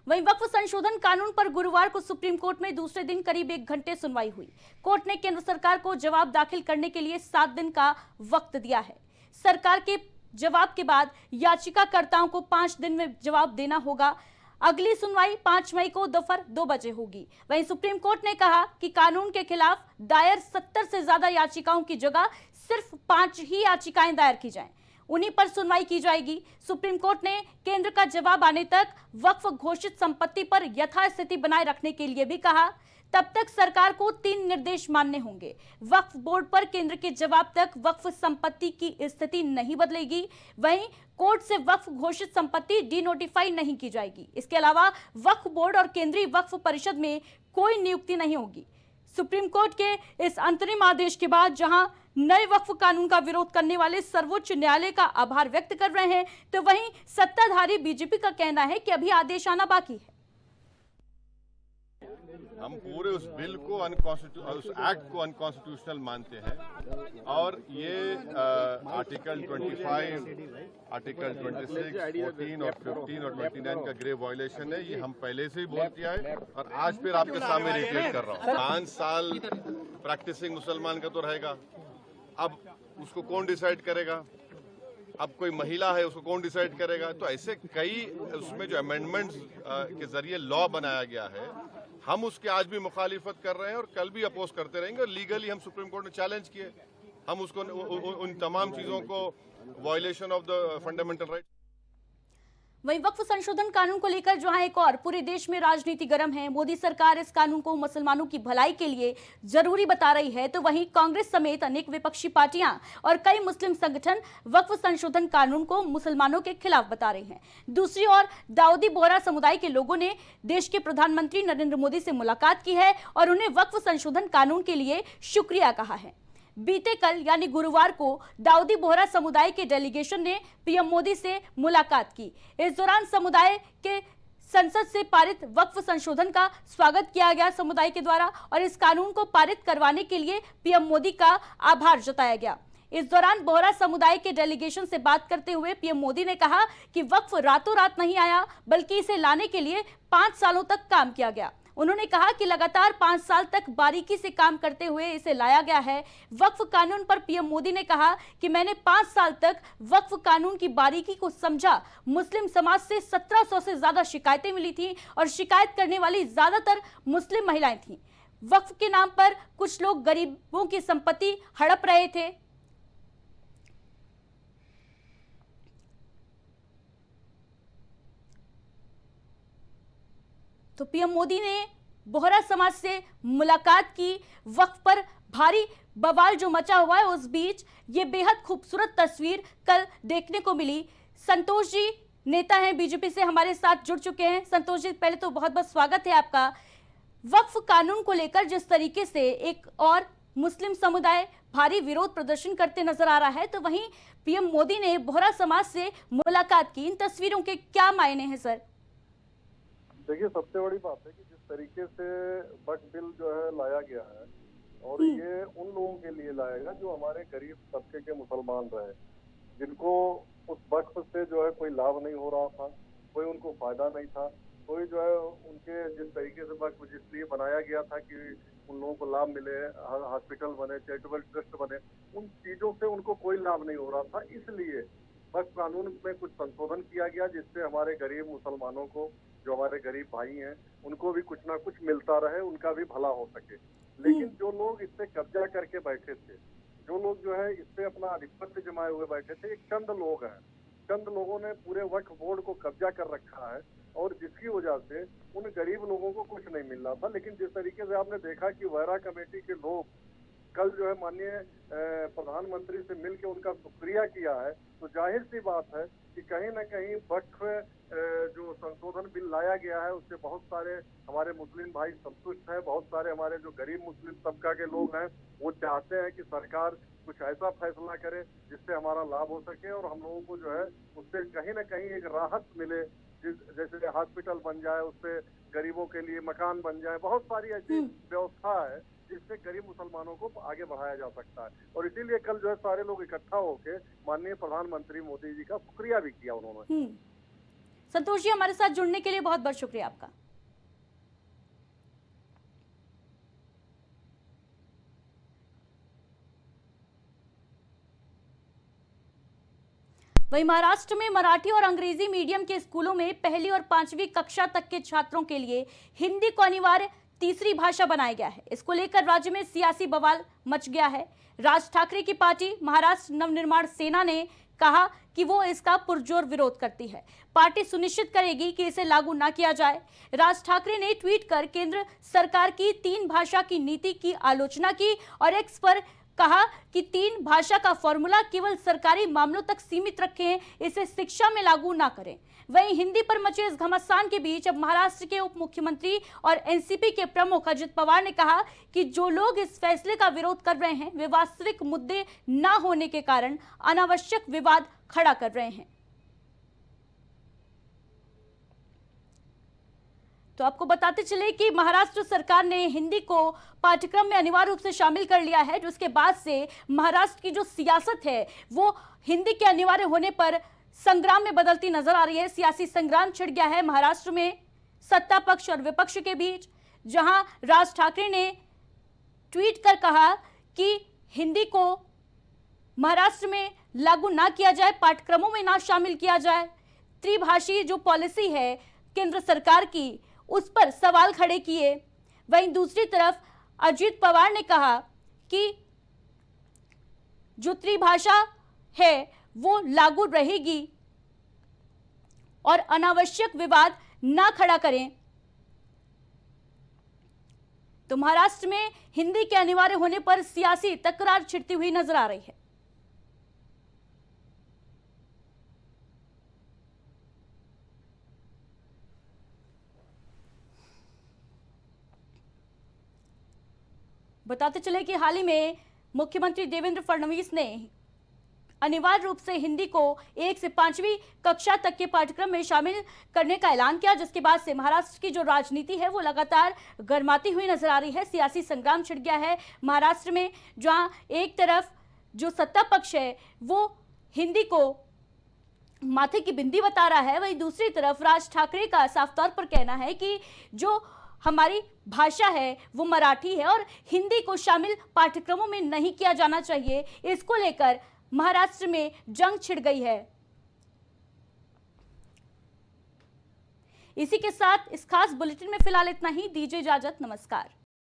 वहीं वक्फ संशोधन कानून पर गुरुवार को सुप्रीम कोर्ट में दूसरे दिन करीब 1 घंटे सुनवाई हुई। कोर्ट ने केंद्र सरकार को जवाब दाखिल करने के लिए 7 दिन का वक्त दिया है। सरकार के जवाब के बाद याचिकाकर्ताओं को 5 दिन में जवाब देना होगा। अगली सुनवाई 5 मई को दोपहर 2 बजे होगी। वहीं सुप्रीम कोर्ट ने कहा कि कानून के खिलाफ दायर 70 से ज्यादा याचिकाओं की जगह सिर्फ 5 ही याचिकाएं दायर की जाएं, उन्हीं पर सुनवाई की जाएगी। सुप्रीम कोर्ट ने केंद्र का जवाब आने तक वक्फ घोषित संपत्ति पर यथास्थिति बनाए रखने के लिए भी कहा। तब तक सरकार को 3 निर्देश मानने होंगे। वक्फ बोर्ड पर केंद्र के जवाब तक वक्फ संपत्ति की स्थिति नहीं बदलेगी। वहीं कोर्ट से वक्फ घोषित संपत्ति डिनोटिफाई नहीं की जाएगी। इसके अलावा वक्फ बोर्ड और केंद्रीय वक्फ परिषद में कोई नियुक्ति नहीं होगी। सुप्रीम कोर्ट के इस अंतरिम आदेश के बाद जहां नए वक्फ कानून का विरोध करने वाले सर्वोच्च न्यायालय का आभार व्यक्त कर रहे हैं, तो वहीं सत्ताधारी बीजेपी का कहना है कि अभी आदेश आना बाकी है। हम पूरे उस बिल को उस एक्ट को अनकॉन्स्टिट्यूशनल मानते हैं और ये आर्टिकल 25, आर्टिकल 26, 14 और 15 और 29 का ग्रेव वायलेशन है। ये हम पहले से ही बोल किया है और आज फिर आपके सामने रिपीट कर रहा हूँ। 5 साल प्रैक्टिसिंग मुसलमान का तो रहेगा, अब उसको कौन डिसाइड करेगा? अब कोई महिला है उसको कौन डिसाइड करेगा? तो ऐसे कई उसमें जो अमेंडमेंट्स के जरिए लॉ बनाया गया है, हम उसके आज भी मुखालिफत कर रहे हैं और कल भी अपोज करते रहेंगे। और लीगली हम सुप्रीम कोर्ट में चैलेंज किए, हम उसको उन तमाम चीजों को violation of the fundamental right. वहीं वक्फ संशोधन कानून को लेकर जहां एक और पूरे देश में राजनीति गर्म है, मोदी सरकार इस कानून को मुसलमानों की भलाई के लिए जरूरी बता रही है, तो वहीं कांग्रेस समेत अनेक विपक्षी पार्टियां और कई मुस्लिम संगठन वक्फ संशोधन कानून को मुसलमानों के खिलाफ बता रहे हैं। दूसरी ओर दाऊदी बोहरा समुदाय के लोगों ने देश के प्रधानमंत्री नरेंद्र मोदी से मुलाकात की है और उन्हें वक्फ संशोधन कानून के लिए शुक्रिया कहा है। बीते कल यानी गुरुवार को दाऊदी बोहरा समुदाय के डेलीगेशन ने पीएम मोदी से मुलाकात की। इस दौरान समुदाय के संसद से पारित वक्फ संशोधन का स्वागत किया गया समुदाय के द्वारा और इस कानून को पारित करवाने के लिए पीएम मोदी का आभार जताया गया। इस दौरान बोहरा समुदाय के डेलीगेशन से बात करते हुए पीएम मोदी ने कहा कि वक्फ रातों रात नहीं आया, बल्कि इसे लाने के लिए 5 सालों तक काम किया गया। उन्होंने कहा कि लगातार 5 साल तक बारीकी से काम करते हुए इसे लाया गया है। वक्फ कानून पर पीएम मोदी ने कहा कि मैंने 5 साल तक वक्फ कानून की बारीकी को समझा। मुस्लिम समाज से 1700 से ज्यादा शिकायतें मिली थी और शिकायत करने वाली ज्यादातर मुस्लिम महिलाएं थीं। वक्फ के नाम पर कुछ लोग गरीबों की संपत्ति हड़प रहे थे। तो पीएम मोदी ने बोहरा समाज से मुलाकात की। वक्फ पर भारी बवाल जो मचा हुआ है, उस बीच ये बेहद खूबसूरत तस्वीर कल देखने को मिली। संतोष जी नेता हैं बीजेपी से, हमारे साथ जुड़ चुके हैं। संतोष जी, पहले तो बहुत बहुत स्वागत है आपका। वक्फ कानून को लेकर जिस तरीके से एक और मुस्लिम समुदाय भारी विरोध प्रदर्शन करते नजर आ रहा है, तो वहीं पीएम मोदी ने बोहरा समाज से मुलाकात की। इन तस्वीरों के क्या मायने हैं सर? देखिए, सबसे बड़ी बात है कि जिस तरीके से वक्फ बिल जो है लाया गया है और ये उन लोगों के लिए लाया गया जो हमारे गरीब तबके के मुसलमान रहे, जिनको उस वक्फ से जो है कोई लाभ नहीं हो रहा था, कोई उनको फायदा नहीं था, कोई जो है उनके जिस तरीके से वक्फ इसलिए बनाया गया था कि उन लोगों को लाभ मिले, हॉस्पिटल बने, चैरिटेबल ट्रस्ट बने, उन चीजों से उनको कोई लाभ नहीं हो रहा था। इसलिए वक्फ कानून में कुछ संशोधन किया गया जिससे हमारे गरीब मुसलमानों को, जो हमारे गरीब भाई हैं, उनको भी कुछ ना कुछ मिलता रहे, उनका भी भला हो सके। लेकिन जो लोग इस पे कब्जा करके बैठे थे, जो लोग जो है इस पे अपना आधिपत्य जमाए हुए बैठे थे, एक चंद लोग हैं। चंद लोगों ने पूरे वक्फ बोर्ड को कब्जा कर रखा है और जिसकी वजह से उन गरीब लोगों को कुछ नहीं मिल रहा था। लेकिन जिस तरीके से आपने देखा कि वैरा कमेटी के लोग कल जो है माननीय प्रधानमंत्री से मिलकर उनका शुक्रिया किया है, तो जाहिर सी बात है कि कहीं ना कहीं वक्फ जो संशोधन बिल लाया गया है उससे बहुत सारे हमारे मुस्लिम भाई संतुष्ट हैं। बहुत सारे हमारे जो गरीब मुस्लिम तबका के लोग हैं वो चाहते हैं कि सरकार कुछ ऐसा फैसला करे जिससे हमारा लाभ हो सके और हम लोगों को जो है उससे कहीं ना कहीं एक राहत मिले। जैसे हॉस्पिटल बन जाए, उससे गरीबों के लिए मकान बन जाए, बहुत सारी ऐसी व्यवस्था है जिससे गरीब मुसलमानों को आगे बढ़ाया जा सकता है। और इसीलिए कल जो है सारे लोग इकट्ठा होकर माननीय प्रधानमंत्री मोदी जी का शुक्रिया भी किया उन्होंने। संतोष जी, हमारे साथ जुड़ने के लिए बहुत बहुत शुक्रिया आपका। वहीं महाराष्ट्र में मराठी और अंग्रेजी मीडियम के स्कूलों में पहली और 5वीं कक्षा तक के छात्रों के लिए हिंदी को अनिवार्य तीसरी भाषा बनाया गया है। इसको लेकर राज्य में सियासी बवाल मच गया है। राज ठाकरे की पार्टी महाराष्ट्र नवनिर्माण सेना ने कहा कि वो इसका पुरजोर विरोध करती है। पार्टी सुनिश्चित करेगी कि इसे लागू न किया जाए। राज ठाकरे ने ट्वीट कर केंद्र सरकार की 3 भाषा की नीति की आलोचना की और एक्स पर कहा कि 3 भाषा का फॉर्मूला केवल सरकारी मामलों तक सीमित रखें, इसे शिक्षा में लागू ना करें। वहीं हिंदी पर मचे इस घमासान के बीच अब महाराष्ट्र के उप मुख्यमंत्री और एनसीपी के प्रमुख अजित पवार ने कहा कि जो लोग इस फैसले का विरोध कर रहे हैं वे वास्तविक मुद्दे ना होने के कारण अनावश्यक विवाद खड़ा कर रहे हैं। तो आपको बताते चले कि महाराष्ट्र सरकार ने हिंदी को पाठ्यक्रम में अनिवार्य रूप से शामिल कर लिया है, जिसके बाद से महाराष्ट्र की जो सियासत है वो हिंदी के अनिवार्य होने पर संग्राम में बदलती नजर आ रही है। सियासी संग्राम छिड़ गया है महाराष्ट्र में सत्ता पक्ष और विपक्ष के बीच, जहां राज ठाकरे ने ट्वीट कर कहा कि हिंदी को महाराष्ट्र में लागू ना किया जाए, पाठ्यक्रमों में ना शामिल किया जाए। त्रिभाषी जो पॉलिसी है केंद्र सरकार की, उस पर सवाल खड़े किए। वहीं दूसरी तरफ अजित पवार ने कहा कि जो त्रिभाषा है वो लागू रहेगी और अनावश्यक विवाद ना खड़ा करें। तो महाराष्ट्र में हिंदी के अनिवार्य होने पर सियासी तकरार छिड़ती हुई नजर आ रही है। बताते चले कि हाल ही में मुख्यमंत्री देवेंद्र फडणवीस ने अनिवार्य रूप से हिंदी को 1 से 5वीं कक्षा तक के पाठ्यक्रम में शामिल करने का ऐलान किया, जिसके बाद से महाराष्ट्र की जो राजनीति है वो लगातार गर्माती हुई नजर आ रही है। सियासी संग्राम छिड़ गया है महाराष्ट्र में, जहां एक तरफ जो सत्ता पक्ष है वो हिंदी को माथे की बिंदी बता रहा है, वहीं दूसरी तरफ राज ठाकरे का साफ तौर पर कहना है कि जो हमारी भाषा है वो मराठी है और हिंदी को शामिल पाठ्यक्रमों में नहीं किया जाना चाहिए। इसको लेकर महाराष्ट्र में जंग छिड़ गई है। इसी के साथ इस खास बुलेटिन में फिलहाल इतना ही। दीजिए इजाजत, नमस्कार।